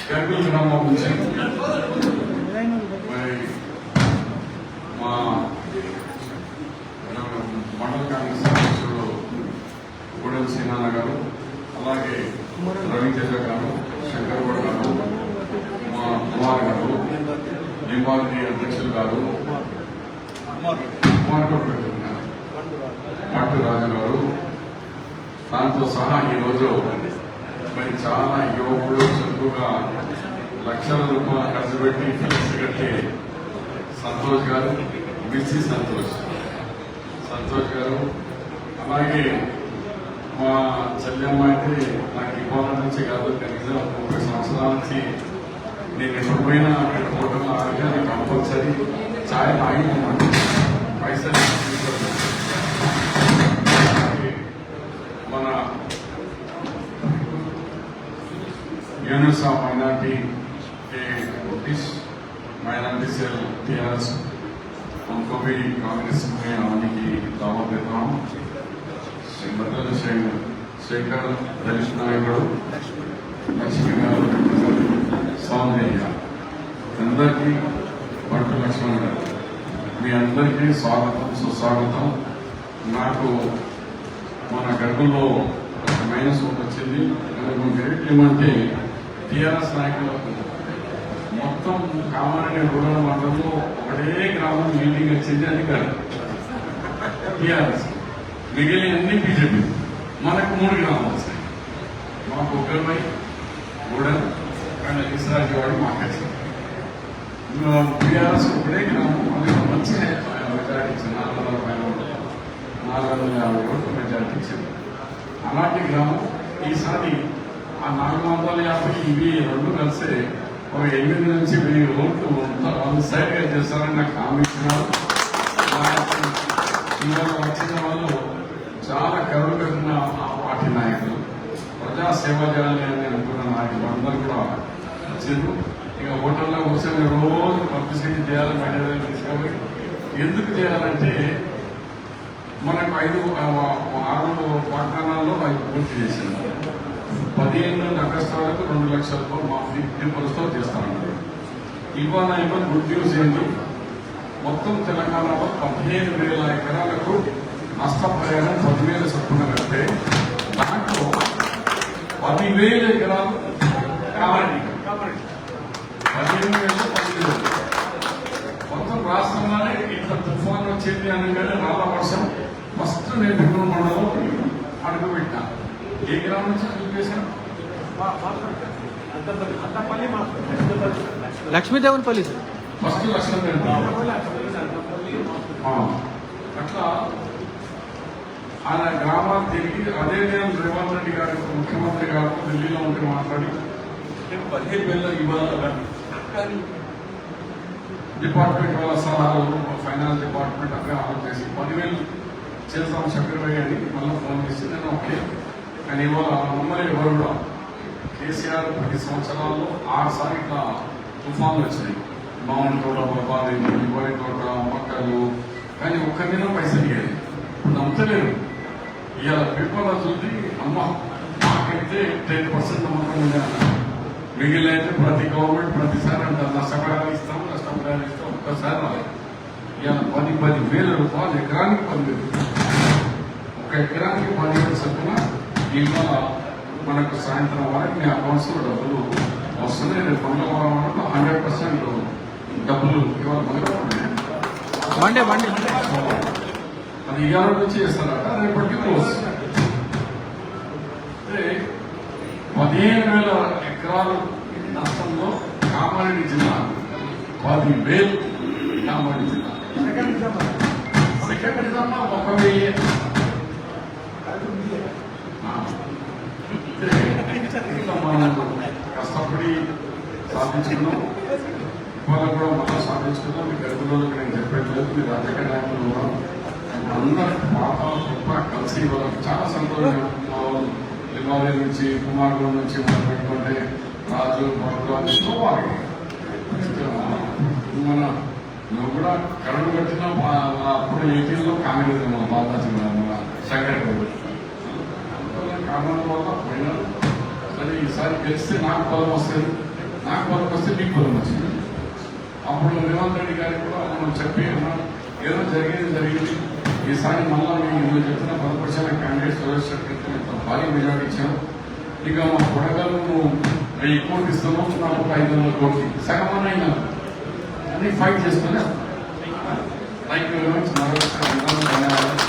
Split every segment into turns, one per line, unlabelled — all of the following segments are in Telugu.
గర్భిల్ గ్రామం నుంచి మా మండల కాంగ్రెస్ అధ్యక్షుడు గూడెం సీనాన్న గారు, అలాగే రవితేజ గారు, శంకర్గౌడ్ గారు, మా కుమార్ గారు, లింబాద్రి అధ్యక్షులు గారు, పట్టు రాజు గారు, దాంతో సహా ఈరోజు మరి చాలా యువకులు చురుకుగా లక్షల రూపాయలు ఖర్చు పెట్టి ఫీజు కట్టి సంతోష్ గారు, బిసి సంతోష్ గారు, అలాగే మా చెల్లెమ్మ అయితే నాకు ఇవ్వాల నుంచి కాదు, కనీసం 30 సంవత్సరాల నుంచి నేను ఎప్పుడు పోయినా అక్కడ హోటల్ ఆడితే నాకు కంపల్సరీ ఛాయ్ తాగి పైసలు మన यूनिट्स ऑफ माइनॉरिटी के माइनॉरिटी सेल टीआरएस उनको भी कांग्रेस में आने की दावत देता हूँ। शेखर दलित नायक लक्ष्मी गाరు సౌందర్య అందరికీ పట్టు లక్ష్మణ్ గారు మీ అందరికీ స్వాగతం సుస్వాగతం. నాకు మన గర్భంలో మైనస్ వచ్చింది. గ్రేట్ ఏమంటే టీఆర్ఎస్ నాయకులకు మొత్తం కామారెడ్డి రూరల్ మండలంలో ఒకటే గ్రామం మీటింగ్ వచ్చింది, అది కాదు టీఆర్ఎస్. మిగిలిన అన్ని బీజేపీ. మనకు 3 గ్రామాలు వచ్చాయి. మాకు ఒకరిపై గూడెం ఇస్రాజీవాడు మాకు వచ్చింది. టీఆర్ఎస్ ఒకటే గ్రామం, అది మంచి మెజార్టీ ఇచ్చింది. 450 ఓట్లు మెజార్టీ ఇచ్చింది. అలాంటి గ్రామం ఈసారి ఆ 450 ఇవి 2 కలిసి ఒక 8 నుంచి 1000 ఓట్లు వన్ సైడ్ గా చేస్తారని నాకు హామీ ఇచ్చినారు. ఇవాళ వచ్చిన వాళ్ళు చాలా కరువు కలిగిన పార్టీ నాయకులు, ప్రజాసేవ చేయాలి అని అనుకున్న నాయకులు అందరూ కూడా వచ్చారు. ఇక హోటల్లో కూర్చొని రోజు పబ్లిసిటీ చేయాలి, బయట తీసుకోవాలి. ఎందుకు చేయాలంటే మనకు 6 వాగ్దానాల్లో 5 పూర్తి చేసింది. 15 ఆగస్టు వరకు 2 లక్షల రూపాయలు మా 50% చేస్తామన్నారు. ఇవాళ గుడ్ న్యూస్ ఏంటి, మొత్తం తెలంగాణలో 15,000 ఎకరాలకు నష్టపరిహారం 10,000 చొప్పున కడితే దాంట్లో 10,000 ఎకరాలు కావాలి. 15,000 మొత్తం రాష్ట్రంలోనే ఇంత తుఫాన్ వచ్చింది అనగానే రాళ్ళ వర్షం ఫస్ట్ నేను బెంగళూరు మండలంలో అడుగు పెట్టినా. ఏ గ్రామం నుంచి చూపేశాను?
లక్ష్మీదేవన్పల్లి
ఫస్ట్ లక్ష్మీదేవన్పల్లి. అట్లా ఆయన గ్రామాలు తిరిగి అదే నేను రేవంత్ రెడ్డి గారు ముఖ్యమంత్రి గారు ఢిల్లీలో ఉంటే మాట్లాడి 15,000 ఇవ్వాలి డిపార్ట్మెంట్ వాళ్ళ సలహాలు, ఫైనాన్స్ డిపార్ట్మెంట్ అక్కడ ఆలోచించి 10,000 చేస్తాం చక్రవర్తి అని మళ్ళీ ఫోన్ చేసి నేను ఓకే. కానీ ఇవాళ మమ్మల్ని ఎవరు కూడా కేసీఆర్ 10 సంవత్సరాల్లో 6 సార్లు ఇట్లా తుఫాన్లు వచ్చినాయి. మామూలు తోట, బొబ్బాలి, వరి తోట, మొక్కలు, కానీ ఒక్క దినం పైసలు ఇవ్వాలి. ఇప్పుడు నమ్మతలేరు. ఇవాళ పేపర్లో చూసి అమ్మ మాకైతే 10% నమ్మకం ఉంది అన్న. మిగిలిన అయితే ప్రతి గవర్నమెంట్ ప్రతిసారి అంటారు నష్టపరిహారం ఇస్తాం ఒక్కసారి రాదు. ఇవాళ 10,000 రూపాయలు ఎకరానికి 10,000, ఒక ఎకరానికి 10,000 చొప్పున ఇవాళ మనకు సాయంత్రం వరకు మీ అకౌంట్స్ లో డబ్బులు వస్తున్నాయి. రేపు మంగళవారం వరకు 100% డబ్బులు ఇవాళ మండే అది ఇవాళ నుంచి చేస్తారట, రేపటికి క్లోజ్. అంటే 15,000 ఎకరాలు నష్టంలో కామారెడ్డి జిల్లా 10,000 కామారెడ్డి జిల్లా. సెకండ్ నిజామా 1,000 మనం కష్టపడి సాధించుకున్నాం. ఇవాళ కూడా మళ్ళీ సాధించుకున్నాం. మీ గర్భంలోకి నేను చెప్పట్లేదు, మీ రాజకీయ నాయకులు కూడా అందరూ పాప గొప్ప కలిసి ఇవాళ చాలా సంతోషం. లింబాలి నుంచి కుమార్గూడ నుంచి మనం పెట్టుకుంటే రాజు బాబు మన నువ్వు కూడా కరెంట్ కట్టిన అప్పుడు ఏపీలో కాంగ్రెస్ మన బాబాజీ సంఘటన కారణాల వల్ల పోయినారు. సరే ఈసారి గెలిస్తే నాకు పొలం వస్తుంది, నాకు పొలం వస్తే మీకు పొలం వచ్చింది. అప్పుడు రేవంత్ రెడ్డి గారికి కూడా మనం చెప్పి ఏదో జరిగింది. ఈసారి మళ్ళా మేము చెప్తున్న 10% క్యాండిడేట్స్ ప్రవేశపెట్టిన భారీ మెజార్టీ ఇచ్చాము. ఇక మా కొడగలు 1000 కోట్లు ఇస్తున్నాం, నాకు 500 కోట్లు సగమని అయినా అన్ని ఫైట్ చేసుకుని థ్యాంక్ యూ వెరీ మచ్. మరొకసారి ధన్యవాదాలు.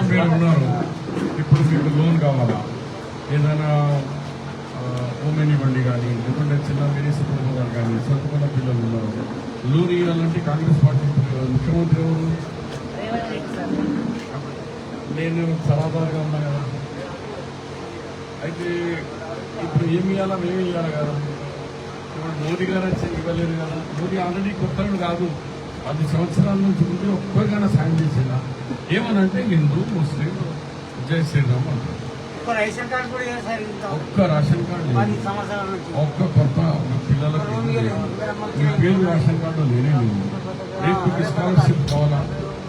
మీరు ఉన్నారు, ఇప్పుడు మీకు లోన్ కావాలా, ఏదైనా ఓమెన్ ఇవ్వండి కానీ, లేకుంటే చిన్న విదేశీ కుటుంబాలు కానీ, సొంతకున్న పిల్లలు ఉన్నారు, లోన్ ఇవ్వాలంటే కాంగ్రెస్ పార్టీ ముఖ్యమంత్రి ఎవరు? నేను సలహాదారుగా ఉన్నా కదా. అయితే ఇప్పుడు ఏమి ఇవ్వాలా, మేము ఇవ్వాలి కదా. ఇప్పుడు మోదీ గారు వచ్చి ఇవ్వలేరు కదా. మోదీ ఆల్రెడీ కొత్తడు కాదు, 10 సంవత్సరాల నుంచి ముందు ఒక్కరికైనా సాయం చేసిందా? ఏమనంటే హిందూ ముస్లిం జై శ్రీరామ్ అంటారు.
ఒక్క రేషన్ కార్డు కూడా లేదు సార్.
ఒక్క రేషన్ కార్డు లేదు.
10 సంవత్సరాల నుంచి
ఒక్క కొత్త పిల్లలకు మీ పేరు రేషన్ కార్డు లేనే లేదు. రేపు మీకు స్కాలర్షిప్ కావాలా,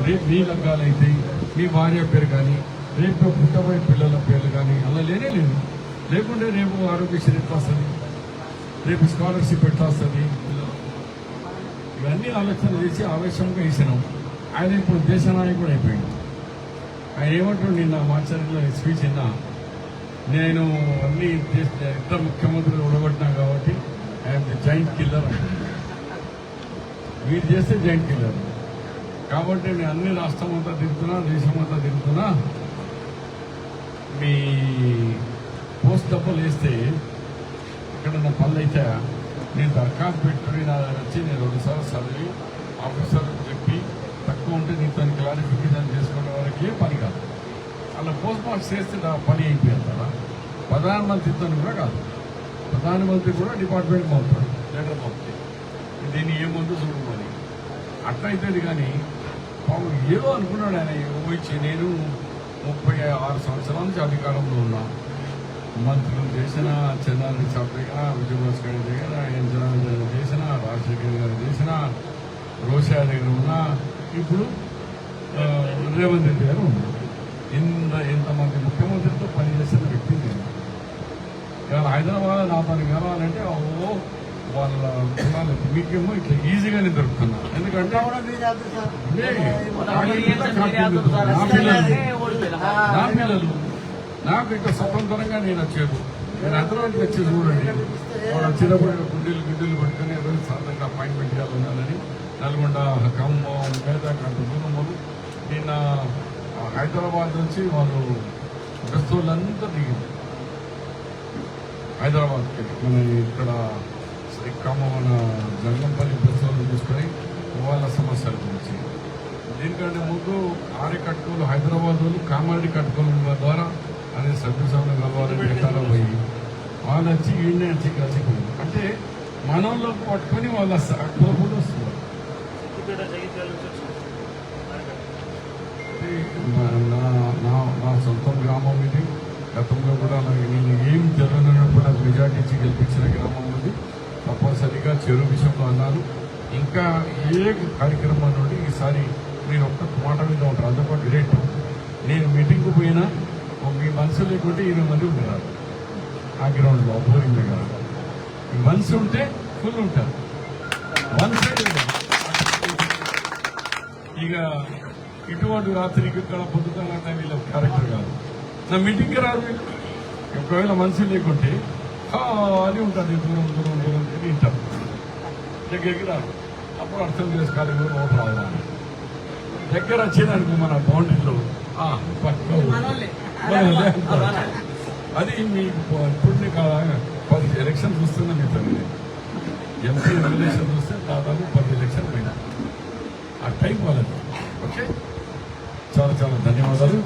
రేపు మీ లగ్గాలు అయితే మీ భార్య పేరు కానీ, రేపు పుట్టబోయే పిల్లల పేర్లు కానీ అలా లేనే లేదు. లేకుంటే రేపు ఆరోగ్యశ్రీ ఎట్లా వస్తుంది, రేపు స్కాలర్షిప్ ఎట్లా వస్తుంది? ఇవన్నీ ఆలోచన చేసి ఆవేశంగా వేసినాం. ఆయన ఇప్పుడు దేశ నాయకుడు అయిపోయింది. ఆయన ఏమంటాడు, నిన్న మాచర్లో స్పీచ్ విన్నా, నేను అన్ని ఇద్దరు ముఖ్యమంత్రులు ఓడగొట్టినా కాబట్టి ఐఎమ్ ది జాయింట్ కిల్లర్ అంటాడు. మీరు చేస్తే జాయింట్ కిల్లర్ కాబట్టి నేను అన్ని రాష్ట్రం అంతా తిరుగుతున్నా, దేశం అంతా తిరుగుతున్నా. మీ పోస్ట్ డబ్బులు వేస్తే ఇక్కడ నా పనులు అయితే నేను దరఖాస్తు పెట్టుకుని నా దగ్గర వచ్చి నేను 2 సార్లు చదివి ఆఫీసర్లకు చెప్పి తక్కువ ఉంటే నీతో క్లారిఫికేషన్ చేసుకోవడం వరకు ఏ పని కాదు. అలా పోస్ట్ మార్క్స్ చేస్తే నా పని అయిపోయిందా? ప్రధానమంత్రితో కూడా కాదు, ప్రధానమంత్రి కూడా డిపార్ట్మెంట్ పంపుతాడు లెటర్ పంపితే దీన్ని ఏముందో చూడమని అట్లయితుంది. కానీ పాపం ఏదో అనుకున్నాడు ఆయన. వచ్చి నేను 36 సంవత్సరాల నుంచి అధికారంలో ఉన్నా, మంత్రులు చేసిన, చంద్రారెడ్డి సాబ్ దగ్గర, విజయభాస్కర్ గారి దగ్గర, ఎన్జనారెడ్డి చేసిన, రాజశేఖర్ గారు చేసిన, రోషా దగ్గర ఉన్నా, ఇప్పుడు రేవంత్ రెడ్డి గారు ఉన్నారు. ఇంతమంది ముఖ్యమంత్రితో పనిచేసిన వ్యక్తి నేను. ఇవాళ హైదరాబాద్ నాతో కలవాలంటే వాళ్ళ కులాలు మీకేమో ఇట్లా ఈజీగానే దొరుకుతున్నా. ఎందుకంటే నా పిల్లలు నాకు ఇంకా స్వతంత్రంగా నేను వచ్చేది. నేను అందరికి వచ్చి చూడండి, వాడు వచ్చినప్పుడు గుడ్డీలు పట్టుకుని రోజు సాధారణ అపాయింట్మెంట్ చేయాలని నల్గొండ, ఖమ్మం, మేదక్ అంత దూరములు. నిన్న హైదరాబాద్ నుంచి వాళ్ళు బస్సులంతా దిగింది హైదరాబాద్కి. మన ఇక్కడ ఖమ్మం, మన జంగంపల్లి బస్సులను తీసుకొని వాళ్ళ సమస్యల గురించి. దీనికంటే ముందు ఆరి కట్టుకోలు హైదరాబాద్ వాళ్ళు కామారెడ్డి కట్టుకోల ద్వారా అనే సభ్యసభను కలవాలని ఎక్కడ పోయి వాళ్ళు వచ్చి ఈయన వచ్చి కలిసిపోయింది. అంటే మనోళ్ళకు పట్టుకొని వాళ్ళు అక్కడ కూడా వస్తున్నారు. నా సొంత గ్రామం ఇది. గతంలో కూడా నేను ఏం జరగనప్పుడు నాకు మెజార్టీ ఇచ్చి గెలిపించిన గ్రామం ఉంది. తప్పనిసరిగా చెరువు విషయంలో అన్నారు. ఇంకా ఏ కార్యక్రమం నుండి ఈసారి మీరు ఒక్క మాట మీద ఉంటారు. అదొక గ్రేట్. నేను మీటింగ్కు పోయినా మీ మనసు లేకుంటే 20 మంది ఉంటారు ఆ గ్రౌండ్లో, బోరింగ్ దగ్గర. ఈ మనసు ఉంటే ఫుల్ ఉంటారు. వన్ సైడ్ ఇక ఇటువంటి రాత్రికి ఇక్కడ పొద్దుతానంటే వీళ్ళ క్యారెక్టర్ కాదు. నా మీటింగ్కి రాదు వీళ్ళు. ఒకవేళ మనసు లేకుంటే అది ఉంటుంది, దూరం దూరం దూరం వింటారు, దగ్గరికి రాదు. అప్పుడు అర్థం చేసుకోవాలి ఓటు రావాలి. దగ్గర వచ్చేదానికి మన బౌండరీలో అది మీకు ఇప్పుడు కాదా 10 ఎలక్షన్ చూస్తున్నా మీ తల్లి. ఎంపీ ఎలక్షన్ చూస్తే దాదాపు 10 ఎలక్షన్ పోయినా ఆ టైం వాళ్ళది. ఓకే, చాలా చాలా ధన్యవాదాలు.